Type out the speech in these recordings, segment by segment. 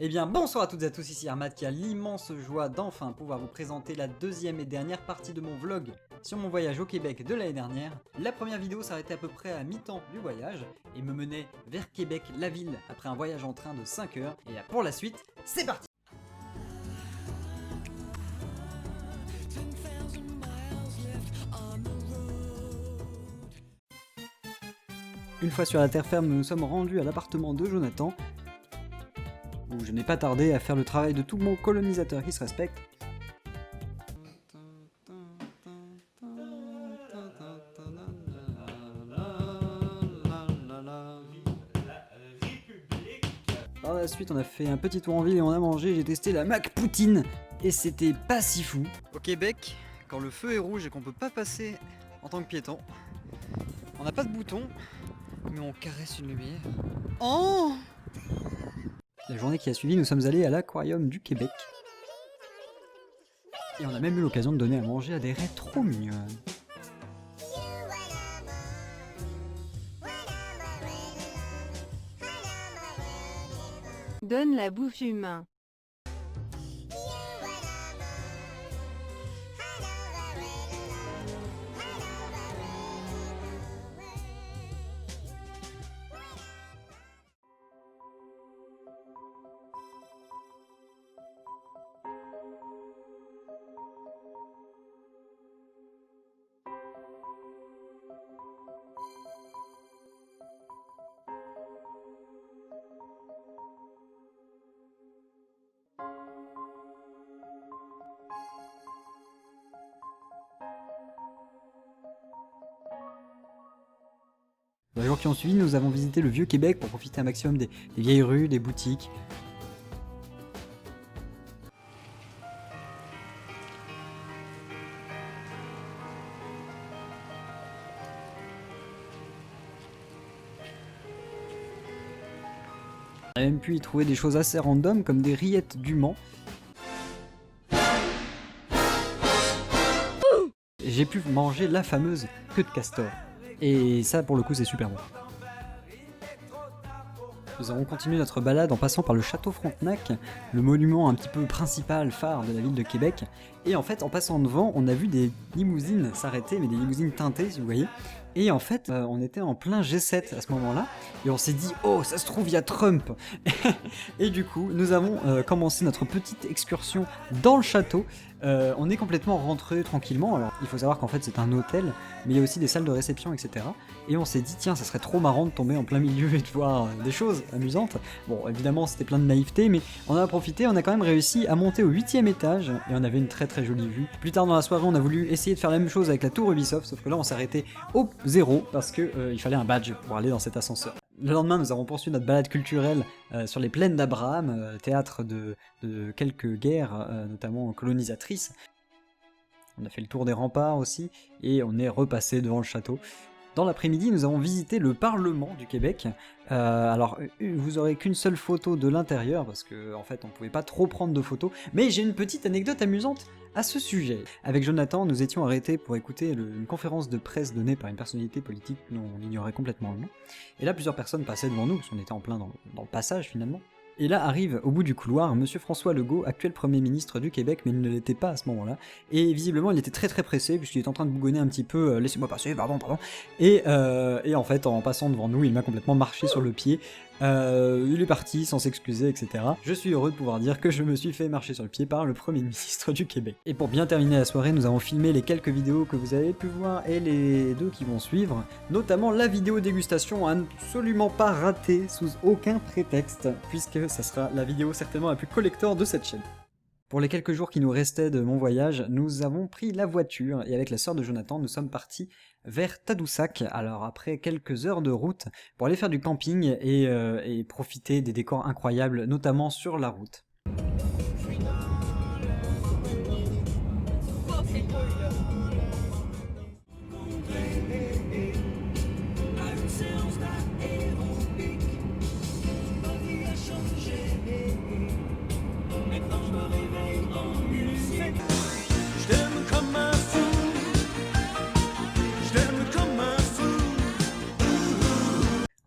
Eh bien bonsoir à toutes et à tous, ici Armad qui a l'immense joie d'enfin pouvoir vous présenter la deuxième et dernière partie de mon vlog sur mon voyage au Québec de l'année dernière. La première vidéo s'arrêtait à peu près à mi-temps du voyage et me menait vers Québec, la ville, après un voyage en train de 5 heures. Et pour la suite, c'est parti! Une fois sur la terre ferme, nous nous sommes rendus à l'appartement de Jonathan, où je n'ai pas tardé à faire le travail de tout bon colonisateur qui se respecte. Par la suite, on a fait un petit tour en ville et on a mangé, j'ai testé la Mac Poutine et c'était pas si fou. Au Québec, quand le feu est rouge et qu'on peut pas passer en tant que piéton, on n'a pas de bouton, mais on caresse une lumière. Oh! La journée qui a suivi, nous sommes allés à l'aquarium du Québec. Et on a même eu l'occasion de donner à manger à des raies trop mignonnes. Donne la bouffe humain. Dans les jours qui ont suivi, nous avons visité le vieux Québec pour profiter un maximum des vieilles rues, des boutiques. On a même pu y trouver des choses assez random comme des rillettes du Mans. J'ai pu manger la fameuse queue de castor. Et ça pour le coup c'est super bon. Nous avons continué notre balade en passant par le château Frontenac, le monument un petit peu principal, phare de la ville de Québec. Et en fait, en passant devant, on a vu des limousines s'arrêter, mais des limousines teintées, si vous voyez. Et en fait, on était en plein G7 à ce moment-là, et on s'est dit « Oh, ça se trouve, il y a Trump !» Et du coup, nous avons commencé notre petite excursion dans le château. On est complètement rentré tranquillement. Alors, il faut savoir qu'en fait, c'est un hôtel, mais il y a aussi des salles de réception, etc. Et on s'est dit, tiens, ça serait trop marrant de tomber en plein milieu et de voir des choses amusantes. Bon, évidemment, c'était plein de naïveté, mais on en a profité, on a quand même réussi à monter au 8e étage, et on avait une très très jolie vue. Plus tard dans la soirée, on a voulu essayer de faire la même chose avec la tour Ubisoft, sauf que là, on s'est arrêté au 0, parce que il fallait un badge pour aller dans cet ascenseur. Le lendemain, nous avons poursuivi notre balade culturelle sur les plaines d'Abraham, théâtre de quelques guerres, notamment colonisatrices. On a fait le tour des remparts aussi, et on est repassé devant le château. Dans l'après-midi, nous avons visité le Parlement du Québec. Alors, vous aurez qu'une seule photo de l'intérieur, parce qu'en fait, on pouvait pas trop prendre de photos, mais j'ai une petite anecdote amusante à ce sujet. Avec Jonathan, nous étions arrêtés pour écouter une conférence de presse donnée par une personnalité politique dont on ignorait complètement le nom. Et là, plusieurs personnes passaient devant nous, parce qu'on était en plein dans le passage finalement. Et là arrive au bout du couloir Monsieur François Legault, actuel Premier ministre du Québec, mais il ne l'était pas à ce moment-là. Et visiblement il était très très pressé, puisqu'il était en train de bougonner un petit peu « laissez-moi passer, pardon ». Et en fait, en passant devant nous, il m'a complètement marché sur le pied. Il est parti sans s'excuser, etc. Je suis heureux de pouvoir dire que je me suis fait marcher sur le pied par le Premier ministre du Québec. Et pour bien terminer la soirée, nous avons filmé les quelques vidéos que vous avez pu voir et les deux qui vont suivre, notamment la vidéo dégustation à absolument pas ratée sous aucun prétexte, puisque ça sera la vidéo certainement la plus collector de cette chaîne. Pour les quelques jours qui nous restaient de mon voyage, nous avons pris la voiture et avec la sœur de Jonathan, nous sommes partis vers Tadoussac. Alors après quelques heures de route pour aller faire du camping et profiter des décors incroyables, notamment sur la route.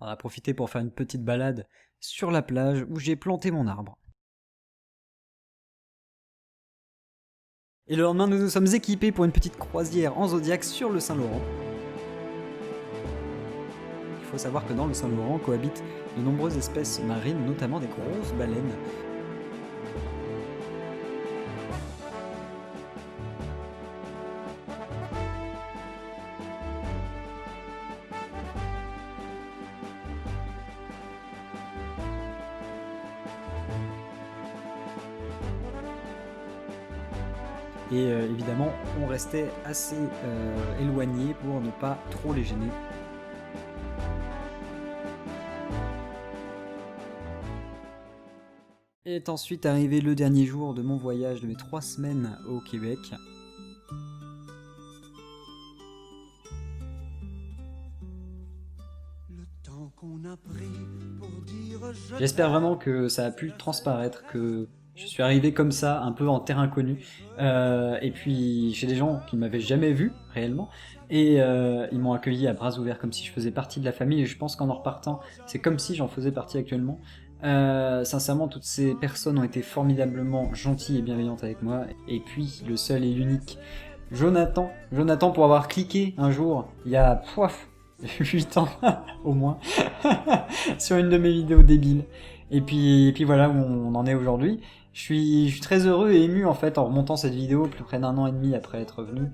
On a profité pour faire une petite balade sur la plage où j'ai planté mon arbre. Et le lendemain, nous nous sommes équipés pour une petite croisière en Zodiac sur le Saint-Laurent. Il faut savoir que dans le Saint-Laurent cohabitent de nombreuses espèces marines, notamment des grosses baleines. Et évidemment, on restait assez éloigné pour ne pas trop les gêner. Est ensuite arrivé le dernier jour de mon voyage de mes 3 semaines au Québec. J'espère vraiment que ça a pu transparaître, que je suis arrivé comme ça, un peu en terre inconnue, et puis chez des gens qui ne m'avaient jamais vu réellement, et ils m'ont accueilli à bras ouverts comme si je faisais partie de la famille, et je pense qu'en repartant, c'est comme si j'en faisais partie actuellement. Sincèrement, toutes ces personnes ont été formidablement gentilles et bienveillantes avec moi, et puis le seul et l'unique Jonathan pour avoir cliqué un jour, il y a 8 ans au moins, sur une de mes vidéos débiles. Et puis voilà où on en est aujourd'hui. Je suis très heureux et ému en fait en remontant cette vidéo plus près d'1 an et demi après être venu.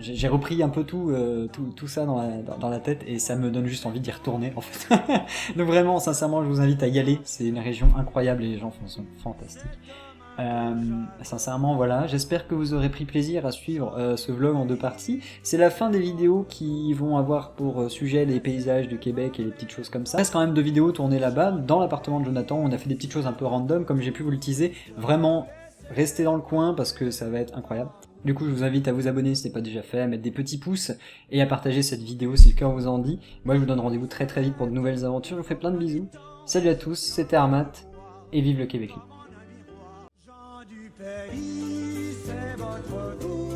J'ai repris un peu tout ça dans la tête et ça me donne juste envie d'y retourner en fait. Donc vraiment, sincèrement, je vous invite à y aller. C'est une région incroyable et les gens sont fantastiques. Sincèrement, voilà, j'espère que vous aurez pris plaisir à suivre ce vlog en 2 parties. C'est la fin des vidéos qui vont avoir pour sujet les paysages du Québec et les petites choses comme ça. Il reste quand même 2 vidéos tournées là-bas, dans l'appartement de Jonathan. On a fait des petites choses un peu random, comme j'ai pu vous le teaser. Vraiment, restez dans le coin parce que ça va être incroyable. Du coup, je vous invite à vous abonner si ce n'est pas déjà fait, à mettre des petits pouces et à partager cette vidéo si le cœur vous en dit. Moi, je vous donne rendez-vous très vite pour de nouvelles aventures. Je vous fais plein de bisous. Salut à tous, c'était Armat et vive le Québec libre. Pays, c'est votre tour.